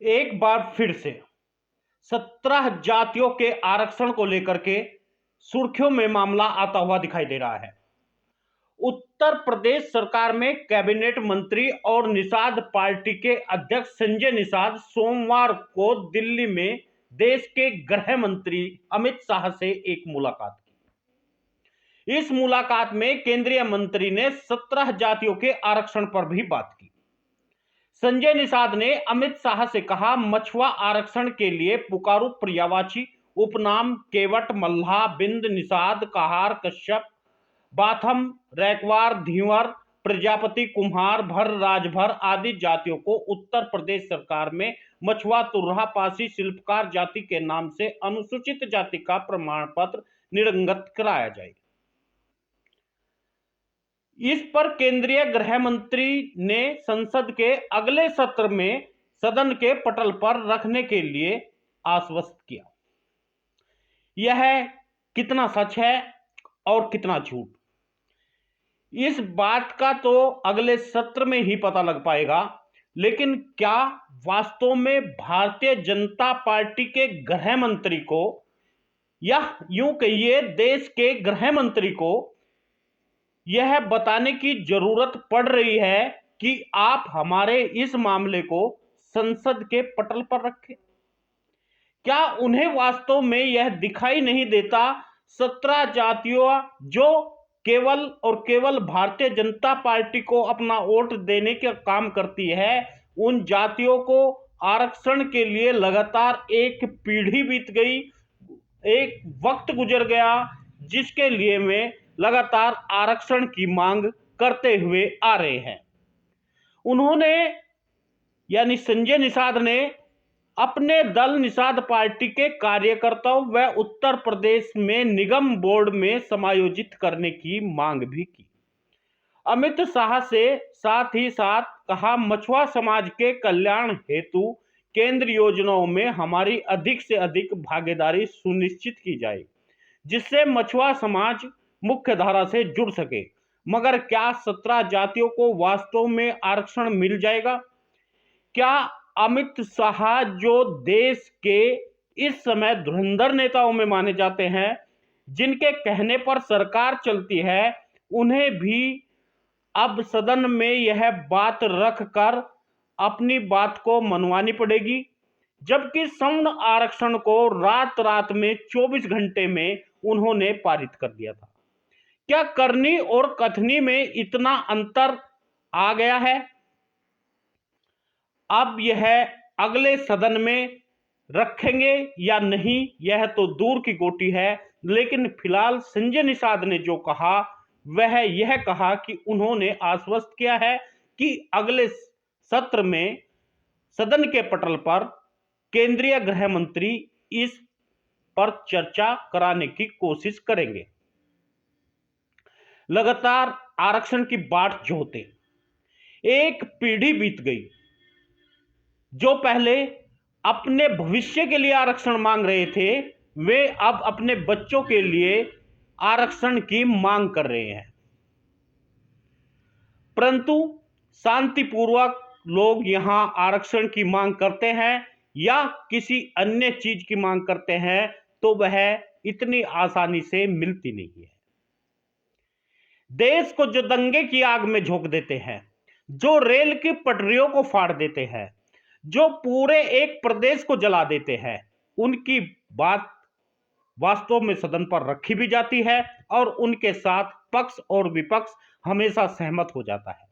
एक बार फिर से 17 जातियों के आरक्षण को लेकर के सुर्खियों में मामला आता हुआ दिखाई दे रहा है। उत्तर प्रदेश सरकार में कैबिनेट मंत्री और निषाद पार्टी के अध्यक्ष संजय निषाद सोमवार को दिल्ली में देश के गृह मंत्री अमित शाह से एक मुलाकात की। इस मुलाकात में केंद्रीय मंत्री ने 17 जातियों के आरक्षण पर भी बात की। संजय निषाद ने अमित शाह से कहा, मछुआ आरक्षण के लिए पुकारू पर्यायवाची उपनाम केवट, मल्लाह, बिंद, निषाद, कहार, कश्यप, बाथम, रैकवार, धीवर, प्रजापति, कुम्हार, भर, राजभर आदि जातियों को उत्तर प्रदेश सरकार में मछुआ, तुर्रा, पासी, शिल्पकार जाति के नाम से अनुसूचित जाति का प्रमाण पत्र निर्गत कराया जाए। इस पर केंद्रीय गृह मंत्री ने संसद के अगले सत्र में सदन के पटल पर रखने के लिए आश्वस्त किया। यह कितना सच है और कितना झूठ, इस बात का तो अगले सत्र में ही पता लग पाएगा। लेकिन क्या वास्तव में भारतीय जनता पार्टी के गृह मंत्री को, या यूं कहिए देश के गृह मंत्री को, यह बताने की जरूरत पड़ रही है कि आप हमारे इस मामले को संसद के पटल पर रखें? क्या उन्हें वास्तव में यह दिखाई नहीं देता 17 जातियां जो केवल और केवल भारतीय जनता पार्टी को अपना वोट देने का काम करती है, उन जातियों को आरक्षण के लिए लगातार एक पीढ़ी बीत गई, एक वक्त गुजर गया जिसके लिए वे लगातार आरक्षण की मांग करते हुए आ रहे हैं। उन्होंने यानी संजय निषाद ने अपने दल निषाद पार्टी के कार्यकर्ताओं व उत्तर प्रदेश में निगम बोर्ड में समायोजित करने की मांग भी की। अमित शाह से साथ ही साथ कहा, मछुआ समाज के कल्याण हेतु केंद्र योजनाओं में हमारी अधिक से अधिक भागीदारी सुनिश्चित की जाए, जिससे मछुआ समाज मुख्य धारा से जुड़ सके। मगर क्या 17 जातियों को वास्तव में आरक्षण मिल जाएगा? क्या अमित शाह, जो देश के इस समय धुरंधर नेताओं में माने जाते हैं, जिनके कहने पर सरकार चलती है, उन्हें भी अब सदन में यह बात रखकर अपनी बात को मनवानी पड़ेगी? जबकि सवर्ण आरक्षण को रात रात में 24 घंटे में उन्होंने पारित कर दिया था। क्या करनी और कथनी में इतना अंतर आ गया है? अब यह अगले सदन में रखेंगे या नहीं, यह तो दूर की गोटी है। लेकिन फिलहाल संजय निषाद ने जो कहा वह यह कहा कि उन्होंने आश्वस्त किया है कि अगले सत्र में सदन के पटल पर केंद्रीय गृह मंत्री इस पर चर्चा कराने की कोशिश करेंगे। लगातार आरक्षण की बाट जोहते एक पीढ़ी बीत गई। जो पहले अपने भविष्य के लिए आरक्षण मांग रहे थे, वे अब अपने बच्चों के लिए आरक्षण की मांग कर रहे हैं। परंतु शांतिपूर्वक लोग यहां आरक्षण की मांग करते हैं या किसी अन्य चीज की मांग करते हैं, तो वह इतनी आसानी से मिलती नहीं है। देश को जो दंगे की आग में झोंक देते हैं, जो रेल की पटरियों को फाड़ देते हैं, जो पूरे एक प्रदेश को जला देते हैं, उनकी बात वास्तव में सदन पर रखी भी जाती है और उनके साथ पक्ष और विपक्ष हमेशा सहमत हो जाता है।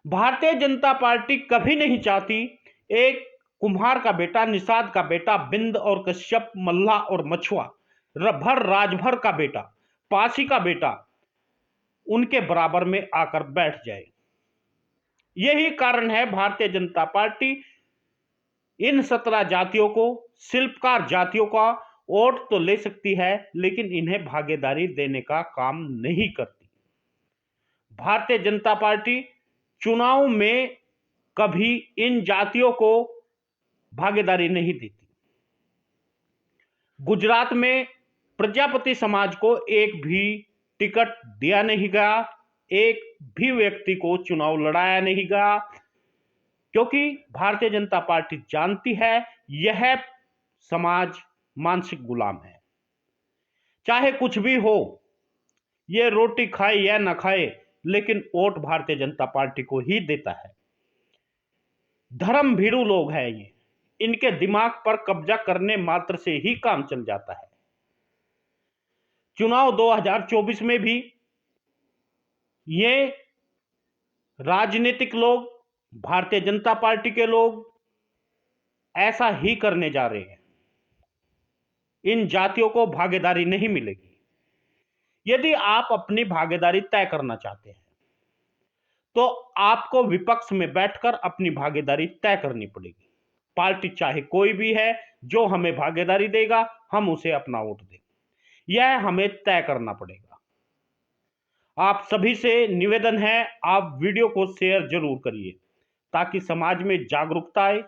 भारतीय जनता पार्टी कभी नहीं चाहती एक कुम्हार का बेटा, निषाद का बेटा, बिंद और कश्यप, मल्लाह और मछुआ, भर, राजभर का बेटा, पासी का बेटा उनके बराबर में आकर बैठ जाए। यही कारण है भारतीय जनता पार्टी इन 17 जातियों को, शिल्पकार जातियों का वोट तो ले सकती है, लेकिन इन्हें भागीदारी देने का काम नहीं करती। भारतीय जनता पार्टी चुनाव में कभी इन जातियों को भागीदारी नहीं देती। गुजरात में प्रजापति समाज को एक भी टिकट दिया नहीं गया, एक भी व्यक्ति को चुनाव लड़ाया नहीं गया। क्योंकि भारतीय जनता पार्टी जानती है यह समाज मानसिक गुलाम है। चाहे कुछ भी हो, ये रोटी खाए या ना खाए, लेकिन वोट भारतीय जनता पार्टी को ही देता है। धर्म भीरू लोग हैं ये, इनके दिमाग पर कब्जा करने मात्र से ही काम चल जाता है। चुनाव 2024 में भी ये राजनीतिक लोग, भारतीय जनता पार्टी के लोग ऐसा ही करने जा रहे हैं। इन जातियों को भागीदारी नहीं मिलेगी। यदि आप अपनी भागीदारी तय करना चाहते हैं तो आपको विपक्ष में बैठकर अपनी भागीदारी तय करनी पड़ेगी। पार्टी चाहे कोई भी है, जो हमें भागीदारी देगा हम उसे अपना वोट देंगे, यह हमें तय करना पड़ेगा। आप सभी से निवेदन है, आप वीडियो को शेयर जरूर करिए ताकि समाज में जागरूकता आए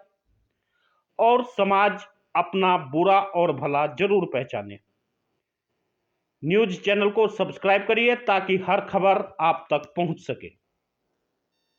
और समाज अपना बुरा और भला जरूर पहचाने। न्यूज़ चैनल को सब्सक्राइब करिए ताकि हर खबर आप तक पहुंच सके।